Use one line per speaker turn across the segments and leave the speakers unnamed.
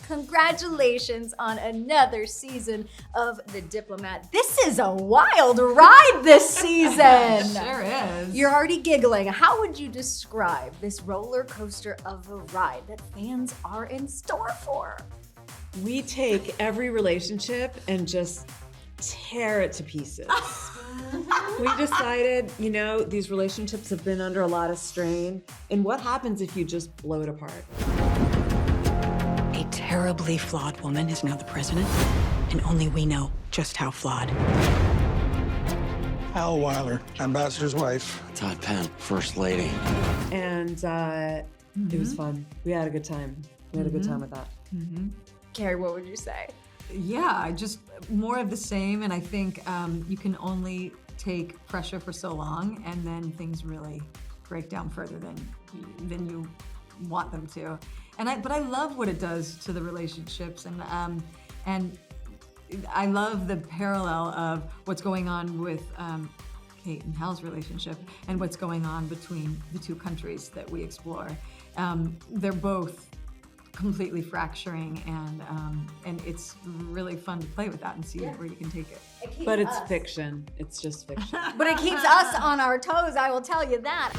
Congratulations on another season of The Diplomat. This is a wild ride this season.
Sure is.
You're already giggling. How would you describe this roller coaster of a ride that fans are in store for?
We take every relationship and just tear it to pieces. We decided, these relationships have been under a lot of strain. And what happens if you just blow it apart?
A terribly flawed woman is now the president, and only we know just how flawed.
Al Weiler, ambassador's wife.
Todd Penn, first lady.
And it was fun. We had a good time. We had a good time with that.
Keri, what would you say?
Yeah, just more of the same, and I think you can only take pressure for so long, and then things really break down further than you want them to. But I love what it does to the relationships, and I love the parallel of what's going on with Kate and Hal's relationship and what's going on between the two countries that we explore. They're both completely fracturing, and it's really fun to play with that and see where you can take it.
But it's fiction. It's just fiction.
But it keeps us on our toes, I will tell you that.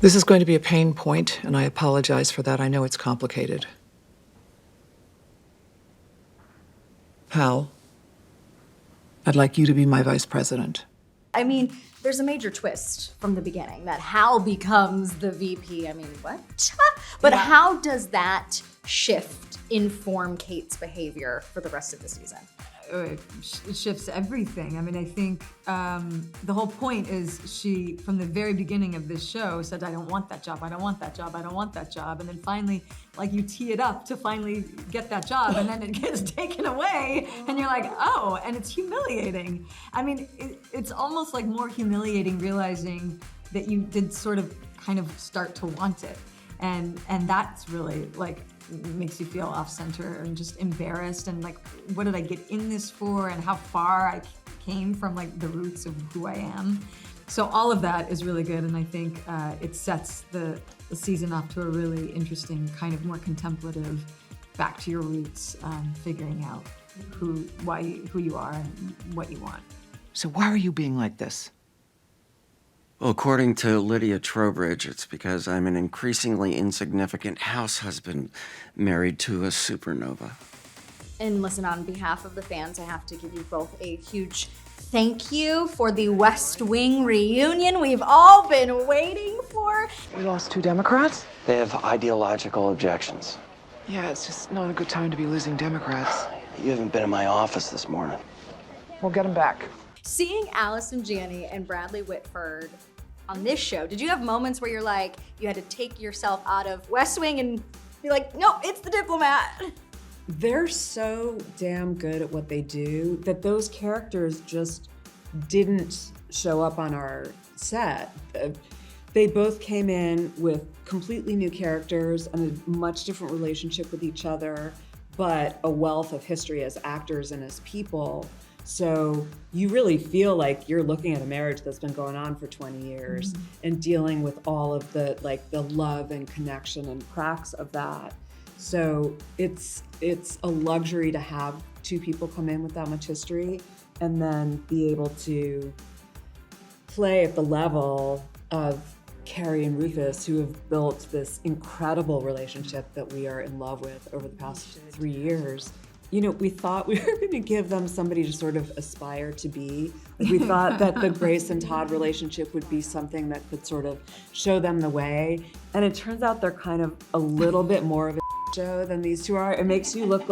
This is going to be a pain point, and I apologize for that. I know it's complicated. Hal, I'd like you to be my vice president.
I mean, there's a major twist from the beginning that Hal becomes the VP. I mean, what? But how does that shift inform Kate's behavior for the rest of the season?
It shifts everything. I mean, I think the whole point is she, from the very beginning of this show, said, I don't want that job, I don't want that job, I don't want that job. And then finally, you tee it up to finally get that job, and then it gets taken away, and you're like, oh, and it's humiliating. I mean, it's almost like more humiliating realizing that you did sort of kind of start to want it. And that's really makes you feel off center and just embarrassed and what did I get in this for, and how far I came from the roots of who I am. So all of that is really good, and I think it sets the season off to a really interesting kind of more contemplative, back to your roots, figuring out who you are and what you want.
So why are you being like this?
Well, according to Lydia Trowbridge, it's because I'm an increasingly insignificant house husband married to a supernova.
And listen, on behalf of the fans, I have to give you both a huge thank you for the West Wing reunion we've all been waiting for.
We lost 2 Democrats?
They have ideological objections.
Yeah, it's just not a good time to be losing Democrats.
You haven't been in my office this morning.
We'll get them back.
Seeing Alison, Janney, and Bradley Whitford on this show, did you have moments where you had to take yourself out of West Wing and be like, nope, it's the Diplomat?
They're so damn good at what they do that those characters just didn't show up on our set. They both came in with completely new characters and a much different relationship with each other, but a wealth of history as actors and as people. So you really feel like you're looking at a marriage that's been going on for 20 years and dealing with all of the love and connection and cracks of that. So it's a luxury to have 2 people come in with that much history and then be able to play at the level of Keri and Rufus, who have built this incredible relationship that we are in love with over the past 3 years. We thought we were going to give them somebody to sort of aspire to be. We thought that the Grace and Todd relationship would be something that could sort of show them the way. And it turns out they're kind of a little bit more of a show than these 2 are. It makes you look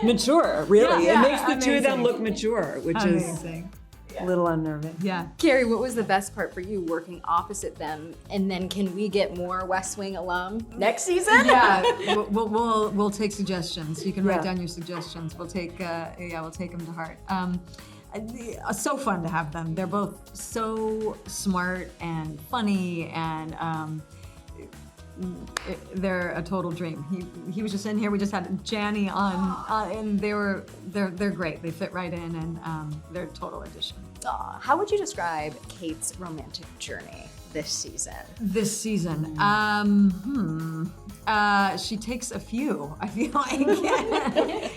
mature, really.
Yeah,
it makes the 2 of them look mature, which is a little unnerving.
Yeah.
Keri, what was the best part for you working opposite them? And then can we get more West Wing alum next season?
Yeah, we'll take suggestions. You can write down your suggestions. We'll take them to heart. So fun to have them. They're both so smart and funny, and they're a total dream. He was just in here. We just had Janney on, and they're great. They fit right in, and they're a total addition.
How would you describe Kate's romantic journey this season?
This season, She takes a few, I feel like.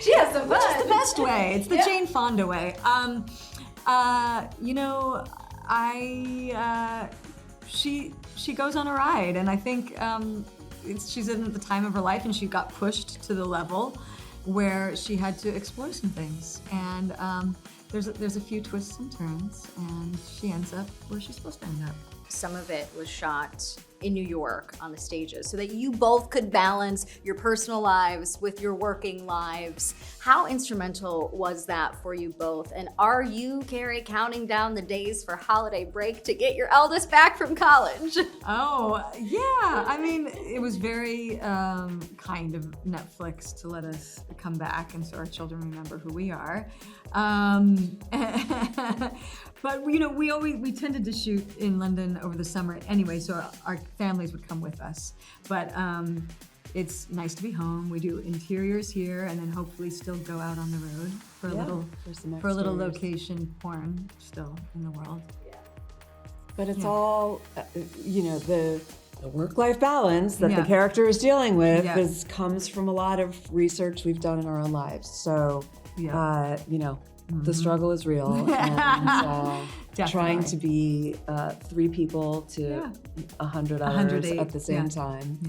She has some fun.
Which is the best way. It's the Jane Fonda way. You know, she goes on a ride, and I think she's in the time of her life, and she got pushed to the level where she had to explore some things. And there's a few twists and turns, and she ends up where she's supposed to end up.
Some of it was shot in New York on the stages so that you both could balance your personal lives with your working lives. How instrumental was that for you both? And are you, Keri, counting down the days for holiday break to get your eldest back from college?
Oh, yeah. I mean, it was very kind of Netflix to let us come back and so our children remember who we are. But you know, we tended to shoot in London over the summer anyway, so our families would come with us. But it's nice to be home. We do interiors here, and then hopefully still go out on the road for a little location porn still in the world.
But it's all, you know, the work-life balance that the character is dealing with comes from a lot of research we've done in our own lives. So, you know, the struggle is real, and trying to be 3 people to 100 others at the same time.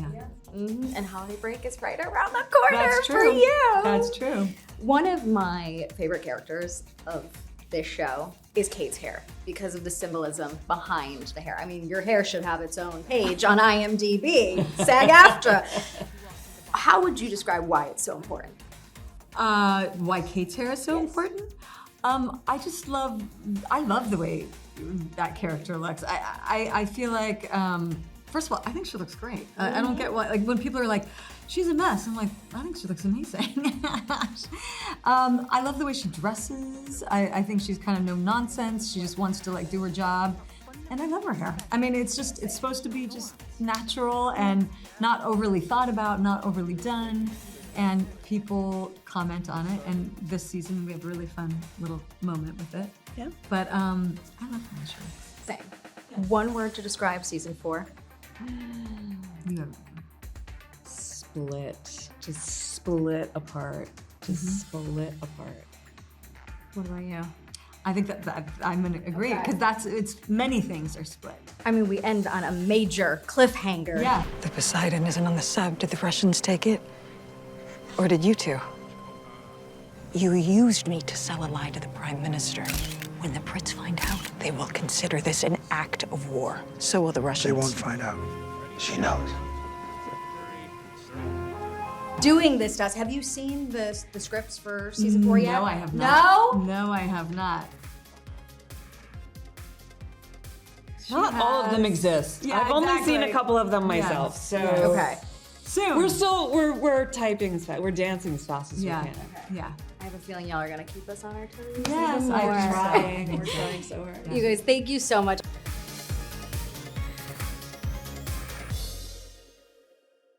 And holiday break is right around the corner
That's
for
true.
you.
That's true.
One of my favorite characters of this show is Kate's hair because of the symbolism behind the hair. I mean, your hair should have its own page on IMDb, SAG-AFTRA. How would you describe why it's so important?
Why Kate's hair is so important? I love the way that character looks. I feel like, first of all, I think she looks great. I don't get why, like when people are like, she's a mess, I'm like, I think she looks amazing. I love the way she dresses. I think she's kind of no nonsense. She just wants to like do her job. And I love her hair. I mean, it's supposed to be just natural and not overly thought about, not overly done. And people comment on it, and this season we have a really fun little moment with it. Yeah. But I love how she looks.
Same. One word to describe season 4.
Split. Just split apart. Just split apart.
What about you?
I think that I'm gonna agree, because it's many things are split.
I mean, we end on a major cliffhanger.
Yeah.
The Poseidon isn't on the sub. Did the Russians take it? Or did you two? You used me to sell a lie to the Prime Minister. When the Brits find out, they will consider this an act of war. So will the Russians.
They won't find out. She knows.
Doing this to us, have you seen the scripts for season 4 yet?
No, I have not.
No?
No, I have not.
Not all of them exist.
Yeah,
I've only seen a
exactly.
couple of them myself.
Yes.
So
Okay.
Soon.
we're typing as fast. We're dancing as fast as we can.
Yeah.
I have a feeling y'all are gonna keep us on our toes.
Yes,
even
I'm
more.
trying.
We're trying so hard.
You guys, thank you so much.